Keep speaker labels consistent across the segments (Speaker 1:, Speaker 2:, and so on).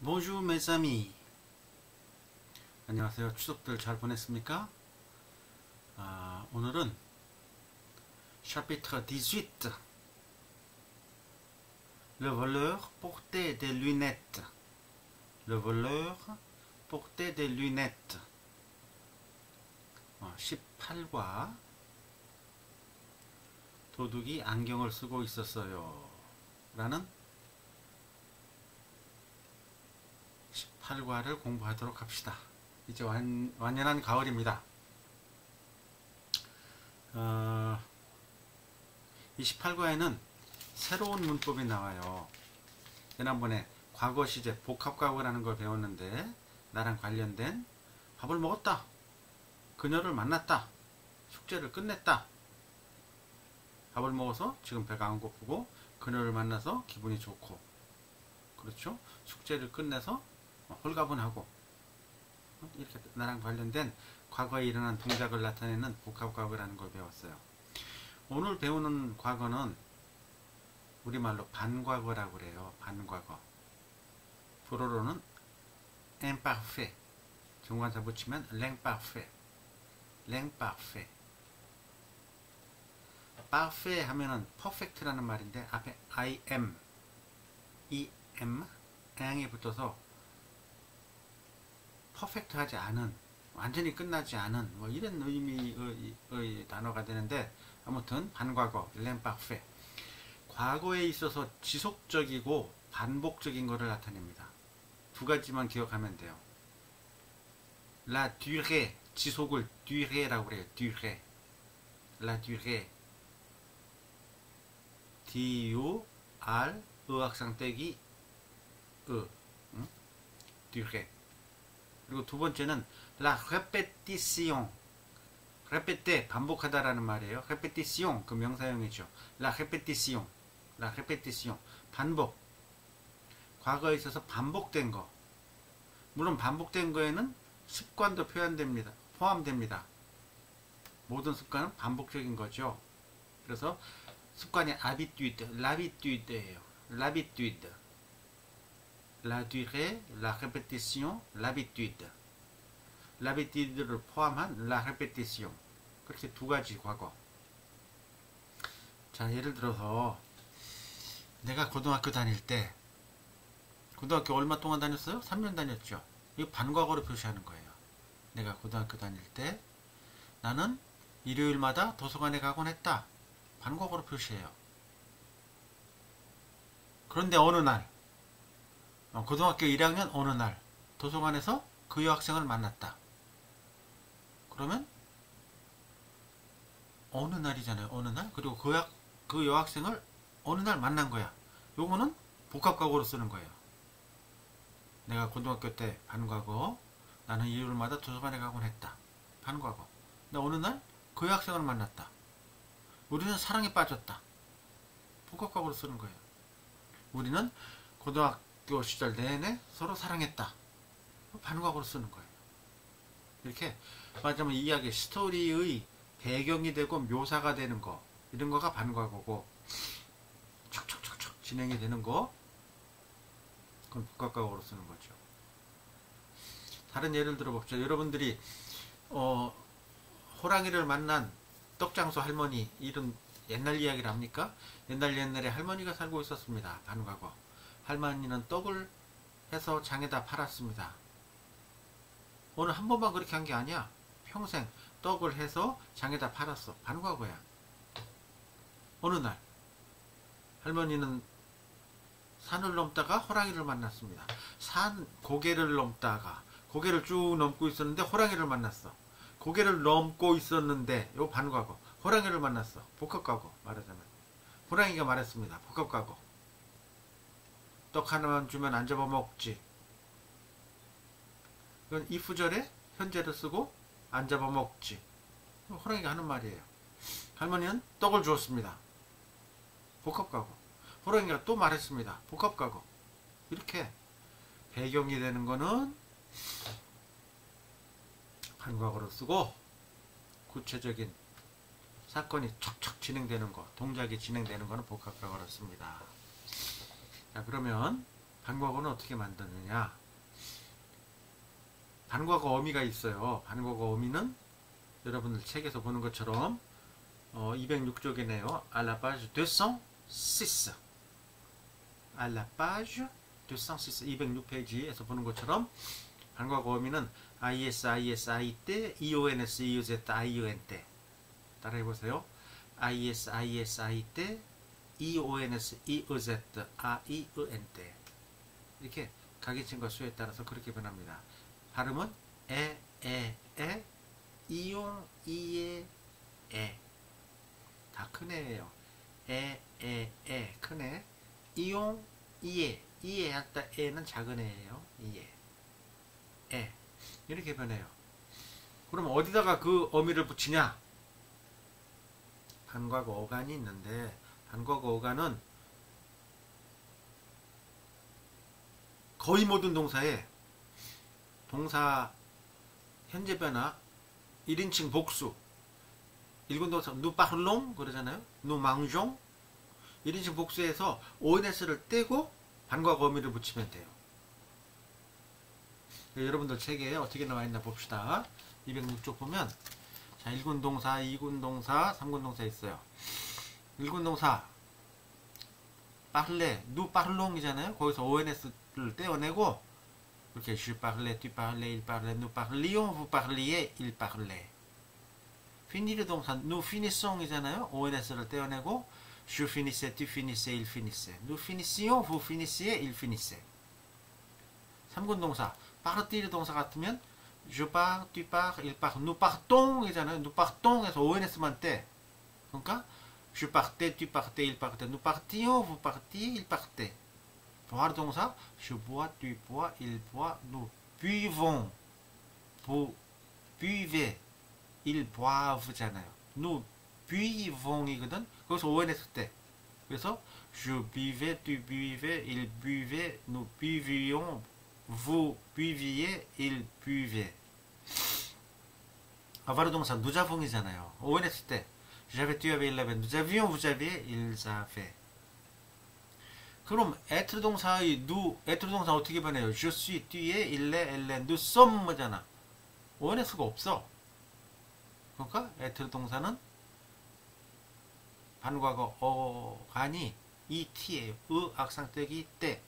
Speaker 1: Bonjour mes amis. 안녕하세요. 추석들 잘 보냈습니까? 오늘은 chapitre 18 Le voleur portait des lunettes. Le voleur portait des lunettes. 18과 도둑이 안경을 쓰고 있었어요. 라는 18과를 공부하도록 합시다. 이제 완연한 가을입니다. 28과에는 새로운 문법이 나와요. 지난번에 과거 시제 복합과거라는 걸 배웠는데 나랑 관련된 밥을 먹었다, 그녀를 만났다, 숙제를 끝냈다. 밥을 먹어서 지금 배가 안 고프고 그녀를 만나서 기분이 좋고, 그렇죠? 숙제를 끝내서 홀가분하고, 이렇게 나랑 관련된 과거에 일어난 동작을 나타내는 복합과거라는 걸 배웠어요. 오늘 배우는 과거는 우리말로 반과거라고 그래요. 반과거. 불어로는 imparfait, 정관사 붙이면 l'imparfait, l'imparfait. parfait 하면은 perfect라는 말인데 앞에 I am, 이 붙어서 퍼펙트하지 않은, 완전히 끝나지 않은 이런 의미의 단어가 되는데, 아무튼 반과거 l'imparfait, 과거에 있어서 지속적이고 반복적인 것을 나타냅니다. 두 가지만 기억하면 돼요. la durée, 지속을 duré라고 그래요. durée, la durée, D-U-R 의학상 떼기 durée. 그리고 두 번째는 la répétition, répéter, 반복하다라는 말이에요. répétition, 그 명사형이죠. la répétition, la répétition, 반복. 과거에 있어서 반복된 거. 물론 반복된 거에는 습관도 포함됩니다. 모든 습관은 반복적인 거죠. 그래서 습관이 habitude, l'habitude예요. l'habitude, la durée, la répétition, l'habitude. l'habitude를 포함한 la répétition. 그렇게 두 가지 과거. 자, 예를 들어서 내가 고등학교 다닐 때, 고등학교 얼마 동안 다녔어요? 3년 다녔죠. 이거 반과거로 표시하는 거예요. 내가 고등학교 다닐 때 나는 일요일마다 도서관에 가곤 했다. 반과거로 표시해요. 그런데 어느 날, 고등학교 1학년 어느 날 도서관에서 그 여학생을 만났다. 그러면 어느 날이잖아요. 어느 날. 그리고 그 여학생을 어느 날 만난 거야. 요거는 복합과거로 쓰는 거예요. 내가 고등학교 때 반과거, 나는 일요일마다 도서관에 가곤 했다. 반과거. 근데 어느 날 그 여학생을 만났다. 우리는 사랑에 빠졌다. 복합과거로 쓰는 거예요. 우리는 고등학교 시절 내내 서로 사랑했다. 반과거로 쓰는 거예요. 이렇게 말하자면 이야기, 스토리의 배경이 되고 묘사가 되는 거, 이런 거가 반과거고, 척척척척 진행이 되는 거, 그건 복합과거로 쓰는 거죠. 다른 예를 들어봅시다. 여러분들이 호랑이를 만난 떡장수 할머니, 이런 옛날 이야기를 합니까? 옛날에 할머니가 살고 있었습니다. 반과거. 할머니는 떡을 해서 장에다 팔았습니다. 오늘 한 번만 그렇게 한 게 아니야. 평생 떡을 해서 장에다 팔았어. 반과거야. 어느 날 할머니는 산을 넘다가 호랑이를 만났습니다. 고개를 넘다가, 고개를 쭉 넘고 있었는데 호랑이를 만났어. 고개를 넘고 있었는데, 요 반과거. 호랑이를 만났어. 복합과거 말하자면. 호랑이가 말했습니다. 복합과거. 떡 하나만 주면 안 잡아먹지. 이건 if절에 현재를 쓰고 안 잡아먹지. 호랑이가 하는 말이에요. 할머니는 떡을 주었습니다. 복합과거. 호랑이가 또 말했습니다. 복합과거. 이렇게 배경이 되는 거는 반과거로 쓰고, 구체적인 사건이 척척 진행되는 거, 동작이 진행되는 거는 복합과거로 씁니다. 자, 그러면 반과거는 어떻게 만드느냐? 반과거 어미가 있어요. 반과거 어미는 여러분들 책에서 보는 것처럼 206쪽이네요. à la page 206. à la page 206, 206페이지에서 보는 것처럼 반과거 어미는 is, is, it, eons, euz, iont. 따라해보세요. is, is, it, eons, euz, iont. 이렇게 가계침과 수에 따라서 그렇게 변합니다. 발음은 에, 이용, 이에, 에. 다 큰 애예요. 에, 큰 애. 이용, 이에 할 때 에는 작은 애예요. 이에. 에. 이렇게 변해요. 그럼 어디다가 그 어미를 붙이냐? 반과거 어간이 있는데, 반과거 어간은 거의 모든 동사에 동사 현재 변화 1인칭 복수 1군 동사 nous parlons 그러잖아요. nous mangeons 1인칭 복수에서 ONS를 떼고 반과거 어미를 붙이면 돼요. 여러분들 책에 어떻게 나와 있나 봅시다. 206쪽 보면 자 1군 동사, 2군 동사, 3군 동사 있어요. 1군 동사 parler, nous parlons 이잖아요. 거기서 ONS를 떼어내고 이렇게 je parlais, tu parlais, il parlait, nous parlions, vous parliez, il parlait. finir 동사 nous finissons 이잖아요. ONS를 떼어내고 je finissais, tu finissais, il finissait. nous finissions, vous finissiez, il finissait. 3군 동사 partir 동사 같으면 je pars, tu pars, il part. nous partons 이잖아요. nous partons 해서 ONS만 떼. 그러니까 je partais, tu partais, il partait. nous partions, vous partiez, il partait. 보아르 동사 je bois, tu bois, il boit, nous buvons, vous buvez, ils boivent잖아요. nous buvons 이거든. 거기서 ONS 때. 그래서 je buvais, tu buvais, il buvait, nous buvions, vous buviez, il buvait. 아바르 동사 nous avons이잖아요. ONS 때. j'avais, tu avais, il avait, nous avions, vous aviez, ils avaient. 그럼 être 동사의 nous, être 동사 어떻게 변해요? je suis, tu es, il est, elle est, nous sommes,잖아. ONS가 없어. 그러니까 être 동사는 반과거 어간이 et예요. 악상떼기 때.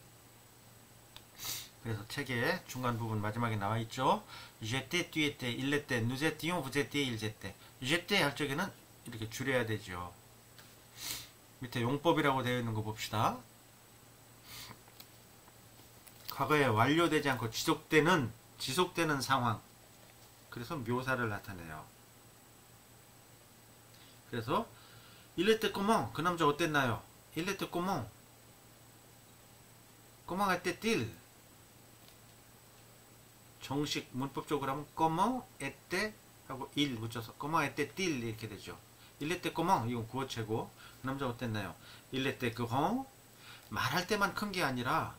Speaker 1: 그래서 책의 중간 부분 마지막에 나와 있죠. j'étais, tu étais, il était, nous étions, vous étiez, ils étaient. j'étais 할 적에는 이렇게 줄여야 되죠. 밑에 용법이라고 되어 있는 거 봅시다. 과거에 완료되지 않고 지속되는 상황. 그래서 묘사를 나타내요. 그래서 il était comment? 그 남자 어땠나요? il était comment? comment était-il? 정식 문법적으로 하면 comment était 하고 il 붙여서 comment était-il 이렇게 되죠. il était comment? 이건 구어체고 그 남자 어땠나요? il était grand. 말할 때만 큰 게 아니라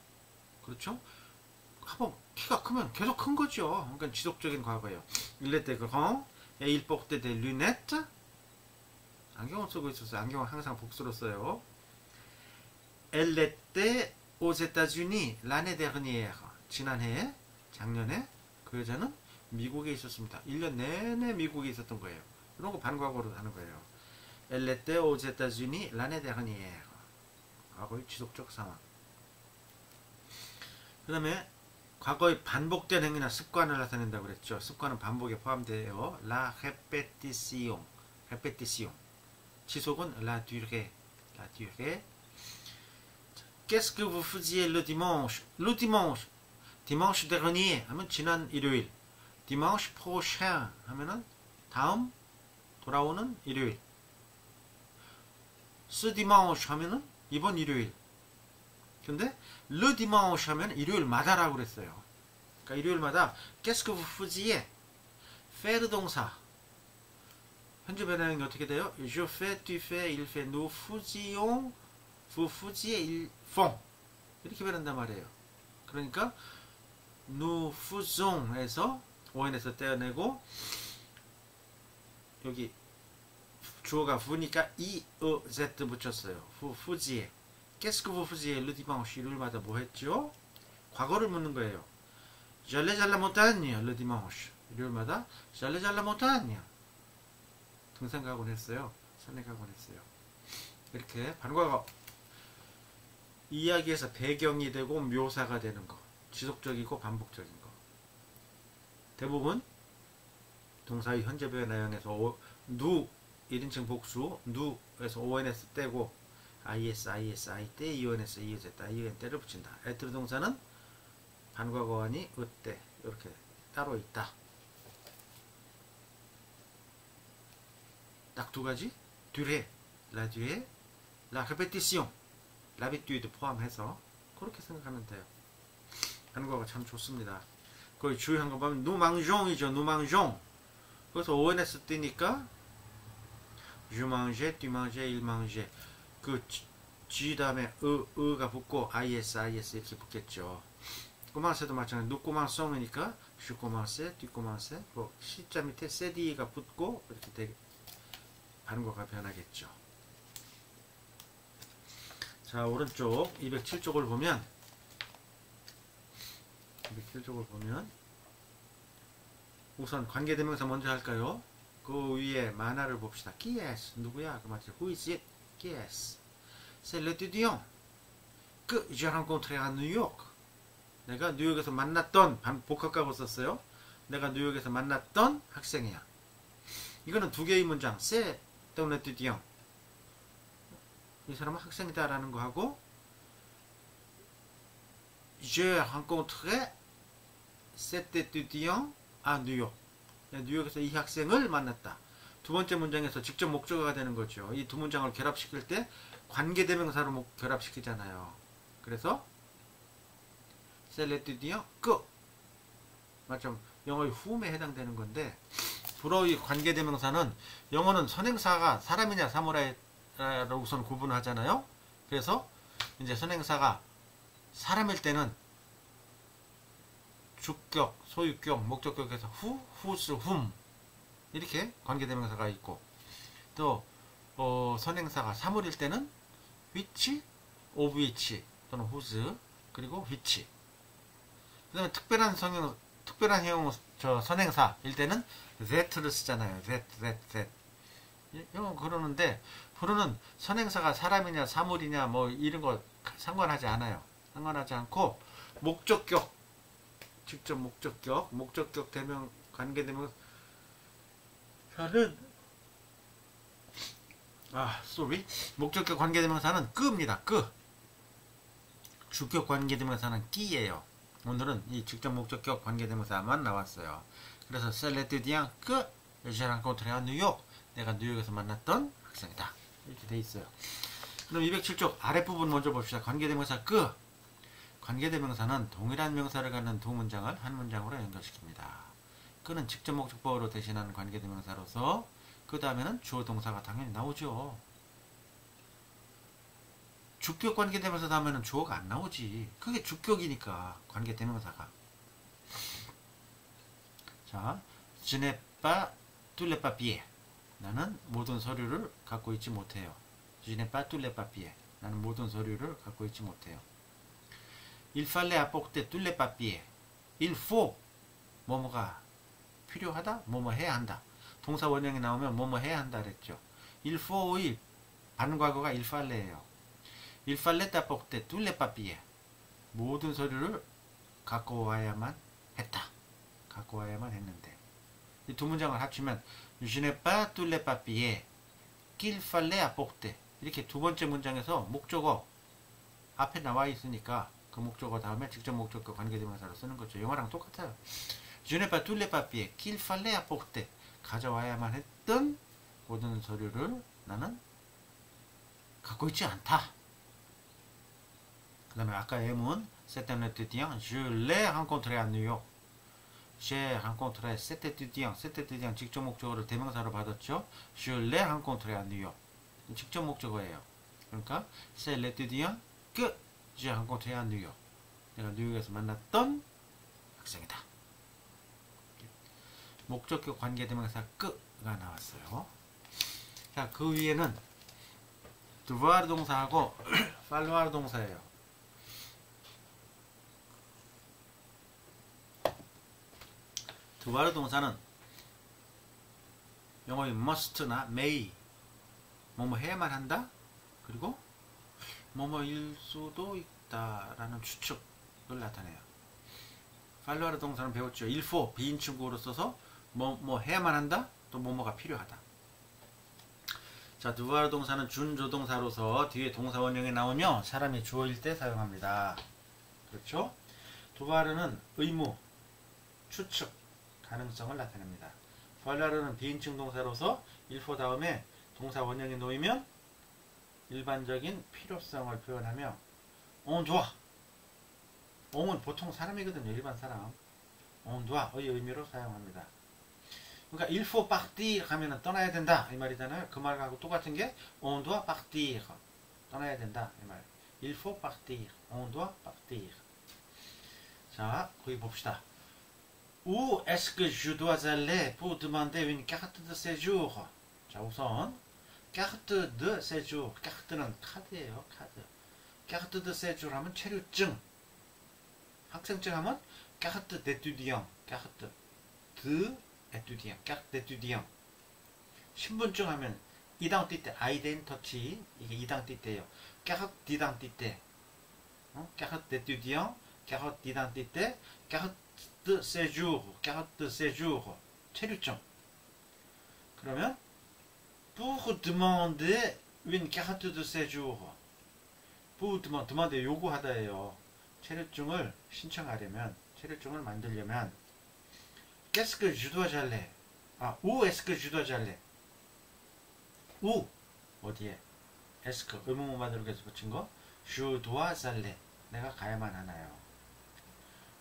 Speaker 1: 그렇죠? 한번 키가 크면 계속 큰 거죠. 그러니까 지속적인 과거예요. il était grand et il portait des lunettes. 안경을 쓰고 있었어요. 안경을 항상 복수로 써요. elle était aux États-Unis l'année dernière. 지난해, 작년에 그 여자는 미국에 있었습니다. 1년 내내 미국에 있었던 거예요. 이런 거 반과거로 하는 거예요. elle était aux États-Unis l'année dernière. 과거의 지속적 상황. 그 다음에 과거의 반복된 행위나 습관을 나타낸다고 그랬죠. 습관은 반복에 포함되어요. la répétition. répétition. 지속은 la durée. la durée. Qu'est-ce que vous faisiez le dimanche? le dimanche. dimanche dernier 하면 지난 일요일. dimanche prochain 하면은 다음 돌아오는 일요일. ce dimanche 하면은 이번 일요일. 근데 le dimanche 하면 일요일마다라고 그랬어요. 그러니까 일요일마다 qu'est-ce que vous faisiez? faire 동사. 현재 변화형이 어떻게 돼요? je fais, tu fais, il fait, nous faisions, vous faisiez, ils font. 이렇게 변한단 말이에요. 그러니까 nous faisons 에서 on에서 떼어내고 여기 주어가 vou니까 i, z 붙였어요. vous faisiez. Qu'est-ce que vous faisiez le dimanche? 일요일마다 뭐 했죠? 과거를 묻는 거예요. J'allais à la montagne le dimanche. 일요일마다 J'allais à la montagne. 등산 가곤 했어요. 산에 가곤 했어요. 이렇게 반과거 이야기에서 배경이 되고 묘사가 되는 거, 지속적이고 반복적인 거. 대부분 동사의 현재 변화형에서 누 1인칭 복수 누에서 ons 떼고 is, 이 때, ions, iz, ion 때를 붙인다. 애트로 동사는 반과거원이 으때 이렇게 따로 있다. 딱 두 가지 durée, la durée, la répétition, l'habitude 포함해서 그렇게 생각하면 돼요. 한국어가 참 좋습니다. 거기 주요한 거 보면 nous mangeons이죠. nous mangeons. 그래서 ons 뜨니까 je mangeais, tu mangeais, il mangeait. 그 G 다음에 가 붙고 is 이렇게 붙겠죠. commence도 마찬가지. nous commençons이니까 je commençais, tu commençais. 뭐 시자 밑에 cd가 붙고 이렇게 되게 반과가 변하겠죠. 자, 오른쪽 207쪽을 보면 207쪽을 보면 우선 관계대명사 먼저 할까요? 그 위에 만화를 봅시다. Qui est? 누구야? 그 말이죠. Who is it? Qui est? C'est l'étudiant que j'ai rencontré à New York. 내가 뉴욕에서 만났던 복합과거 썼어요. 내가 뉴욕에서 만났던 학생이야. 이거는 두 개의 문장. C'est un étudiant. 이 사람은 학생이다 라는 거 하고 J'ai rencontré cet étudiant à New York. 뉴욕에서 이 학생을 만났다. 두 번째 문장에서 직접 목적어가 되는 거죠. 이 두 문장을 결합시킬 때 관계대명사로 결합시키잖아요. 그래서 c'est l'étudiant que 맞죠? 영어의 whom에 해당되는 건데 불어의 관계대명사는 영어는 선행사가 사람이냐 사물이냐로 우선 구분하잖아요. 그래서 이제 선행사가 사람일 때는 주격, 소유격, 목적격에서 who, whose, whom 이렇게 관계대명사가 있고 또 선행사가 사물일 때는 which, of which 또는 whose 그리고 which. 그 다음에 특별한 형 선행사일 때는 that를 쓰잖아요. that. 이건 그러는데 불어는 선행사가 사람이냐 사물이냐 뭐 이런 거 상관하지 않아요. 상관하지 않고 목적격 직접 목적격 대명 관계대명사는 목적격 관계대명사는 끄입니다. 주격 관계대명사는 끼예요. 오늘은 이 직접 목적격 관계대명사만 나왔어요. 그래서 c'est l'étudiant que j'ai rencontré à New York. 내가 뉴욕에서 만났던 학생이다. 이렇게 돼 있어요. 그럼 207쪽 아랫부분 먼저 봅시다. 관계대명사 끄. 관계대명사는 동일한 명사를 갖는 두 문장을 한 문장으로 연결시킵니다. 끄는 직접 목적보어로 대신하는 관계대명사로서 그 다음에는 주어 동사가 당연히 나오죠. 주격 관계대명사 다음에는 주어가 안 나오지. 그게 주격이니까 관계대명사가. 자, je n'ai pas tous les papiers. 나는 모든 서류를 갖고 있지 못해요. Je n'ai pas tous les papiers. 나는 모든 서류를 갖고 있지 못해요. Il fallait apporter tous les papiers. Il faut 뭐뭐가 필요하다, 뭐뭐 해야 한다. 동사 원형이 나오면 뭐뭐 해야 한다 그랬죠. Il faut의 반과거가 il falleit예요. Il fallait apporter tous les papiers. 모든 서류를 갖고 와야만 했다. 갖고 와야만 했는데 이 두 문장을 합치면 Je n'ai pas tous les papiers qu'il fallait apporter. 이렇게 두 번째 문장에서 목적어 앞에 나와 있으니까 그 목적어 다음에 직접 목적어 관계대명사로 쓰는 거죠. 영어랑 똑같아요. Je n'ai pas tous les papiers qu'il fallait apporter. 가져와야만 했던 모든 서류를 나는 갖고 있지 않다. 그 다음에 아까 예문 C'est un étudiant. Je l'ai rencontré à New York. J'ai rencontré cet étudiant. cet étudiant 직접 목적어를 대명사로 받았죠. Je l'ai rencontré à New York. 직접 목적어예요. 그러니까 C'est l'étudiant que j'ai rencontré à New York. 내가 뉴욕에서 만났던 학생이다. 목적격 관계대명사 끄가 나왔어요. 자, 그 위에는 devoir 동사하고 falloir 동사예요. 두바르 동사는 영어의 must나 may 뭐뭐 해야만 한다 그리고 뭐뭐일 수도 있다라는 추측을 나타내요. 팔로하르 동사는 배웠죠. 일포 비인칭구로 써서 뭐 해야만 한다 또 뭐뭐가 필요하다. 자, 두바르 동사는 준조동사로서 뒤에 동사 원형이 나오며 사람이 주어일 때 사용합니다. 그렇죠? 두바르는 의무, 추측, 가능성을 나타냅니다. 팔로하르는 비인칭 동사로서 일포 다음에 동사 원형이 놓이면 일반적인 필요성을 표현하며 좋아. 은 보통 사람이거든요. 일반 사람. doi의 의미로 사용합니다. 그러니까 il faut partir 하면은 떠나야 된다 이 말이잖아요. 그 말하고 똑같은 게 on doit partir 떠나야 된다 이 말. il faut partir, on doit partir. 자, 거기 봅시다. Où est-ce que je dois aller pour demander une carte de séjour? 자, 우선 carte de séjour. 카드는 카드예요. 카드. carte de séjour 하면 체류증. 학생증 하면 carte d'étudiant. carte de étudiant. carte d'étudiant. 신분증 하면 identité, identity. 이게 identité예요. carte d'identité. carte d'étudiant, carte d'identité, carte de séjour, carte de séjour. 체류증. 그러면 pour demander une carte de séjour. pour demander 요구하다예요. 체류증을 신청하려면, 체류증을 만들려면 qu'est-ce que je dois aller? où est-ce que je dois aller? où 어디에? est-ce que 의문문 만들어서 붙인 거 je dois aller 내가 가야만 하나요?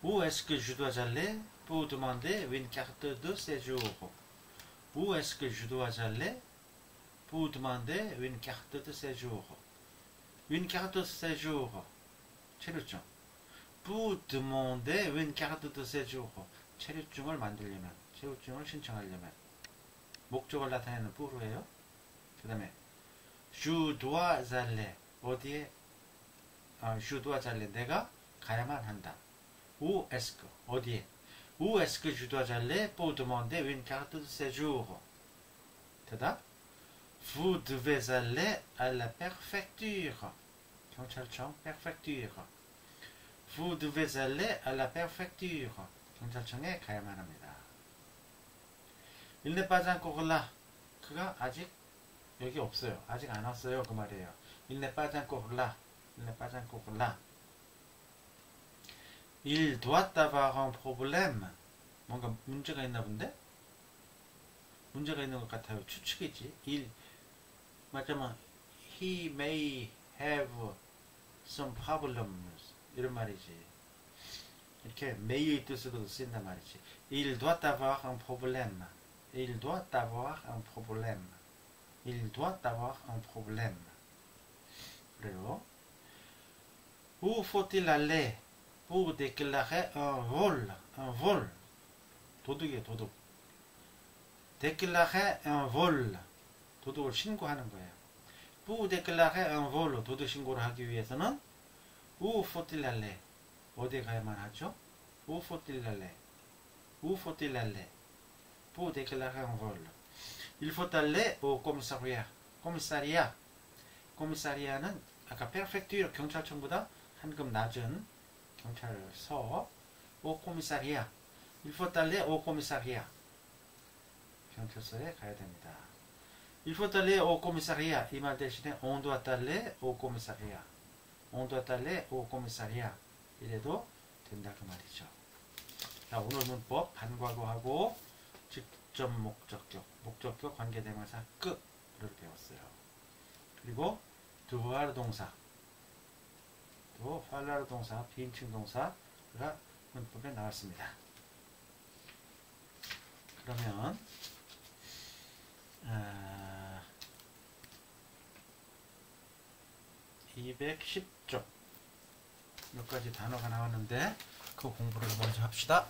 Speaker 1: où est-ce que je dois aller pour demander une carte de séjour? où est-ce que je dois aller pour demander une carte de séjour? une carte de séjour 체류증. pour demander une carte de séjour 체류증을 만들려면, 체류증을 신청하려면 목적을 나타내는 pour로예요. 그 다음에 je dois aller 어디에? je dois aller 내가 가야만 한다. où est-ce que 어디에? où est-ce que je dois aller pour demander une carte de séjour? 대답 vous devez aller à la préfecture 경찰청 préfecture. vous devez aller à la préfecture. 경찰청에 가야만 합니다. il n'est pas encore là. 그가 아직 여기 없어요. 아직 안 왔어요. 그 말이에요. il n'est pas encore là. il n'est pas encore là. il doit avoir un problème. 뭔가 문제가 있나 본데? 문제가 있는 것 같아요. 추측이지. 맞자면 he may have some problems. 이런 말이지. 이렇게 may의 뜻으로 쓰인단 말이지. il doit avoir un problème. il doit avoir un problème. il doit avoir un problème. 그래요. où faut-il aller pour déclarer un vol? un vol. 도둑이에요, 도둑. déclarer un vol. 도둑을 신고하는 거예요. pour déclarer un vol. 도둑 신고를 하기 위해서는 où faut-il aller? 어디에 가야만 하죠? où faut-il aller? où faut-il aller? pour déclarer un vol. il faut aller au commissariat. commissariat. commissariat는 아까 prefecture 경찰청보다 한 급 낮은 경찰서. au commissariat. il faut aller au commissariat. 경찰서에 가야 됩니다. il faut aller au commissariat. 이 말 대신에 on doit aller au commissariat. on doit aller au commissariat. 이래도 된다 그 말이죠. 자, 오늘 문법 반과거하고 직접 목적격, 목적격 관계대명사 끝을 배웠어요. 그리고 두부하르 동사, 또 팔라르 동사, 비인칭 동사가 문법에 나왔습니다. 그러면 210쪽 몇 가지 단어가 나왔는데 그 공부를 먼저 합시다.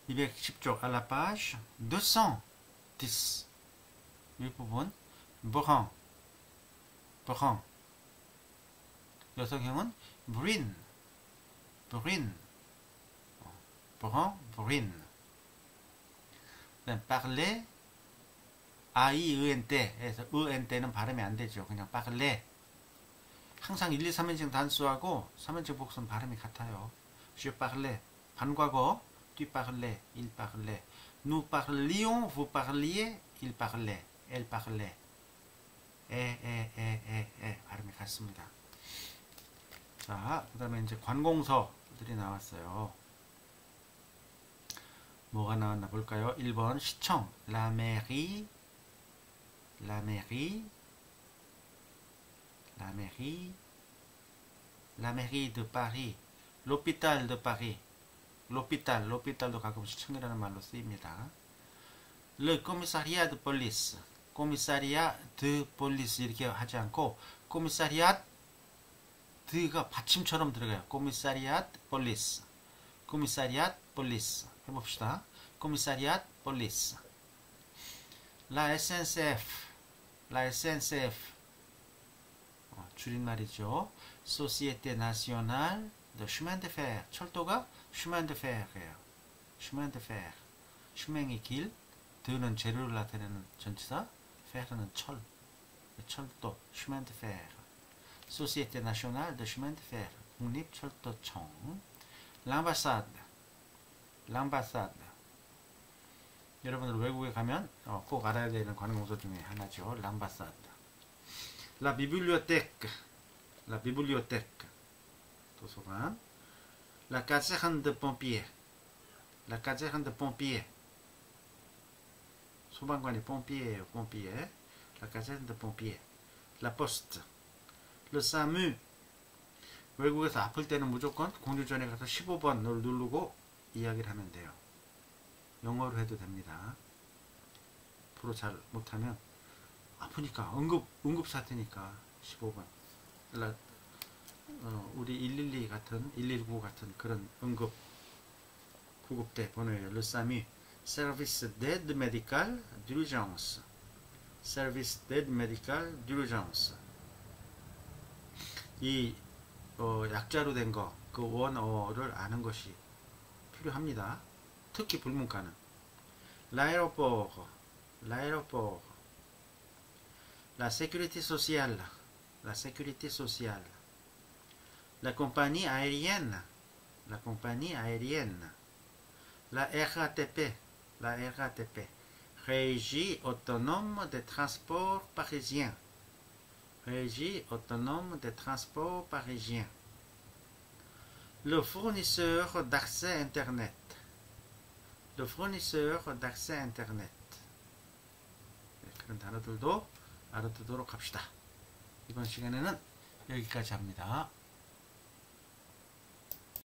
Speaker 1: 210쪽 à la page 210 윗부분 brun 여성형은 brune brun, brune. parler, a이은때에서 은때는 발음이 안 되죠. 그냥 parler. 항상 1, 2, 3인칭 단수하고 3인칭 복수는 발음이 같아요. je parlais, 반과거, tu parlais, il parlait. nous parlions, vous parliez, il parlait, elle parlait. 발음이 같습니다. 자, 그 다음에 이제 관공서들이 나왔어요. 뭐가 나왔나 볼까요? 1번 시청, la mairie, la mairie, la mairie, la mairie de Paris, l'hôpital de Paris, l'hôpital도 가끔 시청이라는 말로 쓰입니다. le commissariat de police, commissariat de police 이렇게 하지 않고 commissariat 드가 받침처럼 들어가요. commissariat police, commissariat police 해봅시다. commissariat police. la SNCF, la SNCF 줄임말이죠. Société Nationale de Chemin de Fer. 철도가 chemin de fer이에요. chemin de fer. 슈맹이 길, 드는 재료를 나타내는 전치사, fer는 철, 철도, chemin de fer. Société Nationale de Chemin de Fer. 국립철도청. l'ambassade, l'ambassade. 여러분들 외국에 가면 꼭 알아야 되는 관공서 중에 하나죠. l'ambassade. la bibliothèque, la bibliothèque. 도서관. la caserne de pompiers, la caserne de pompiers. 소방관이 pompiers, pompiers. la caserne de pompiers. la poste. le SAMU. 외국에서 아플 때는 무조건 공중전에 가서 15번을 누르고 이야기를 하면 돼요. 영어로 해도 됩니다. 프로 잘 못하면 아프니까 응급사태니까 15번. 우리 112 같은 119 같은 그런 응급 구급대 번호예요. le SAMU. Service d'aide médicale d'urgence. Service d'aide médicale d'urgence. 이 약자로 된 거, 그 원어를 아는 것이 필요합니다. 특히 불문가는 l'aéroport, l'aéroport, la sécurité sociale, la sécurité sociale, la compagnie aérienne, la compagnie aérienne, la RATP, la RATP, Régie autonome des transports parisiens. Régie autonome des transports parisiens. Le fournisseur d'accès Internet. Le fournisseur d'accès Internet. 그런 단어들도 알아두도록 합시다. 이번 시간에는 여기까지 합니다.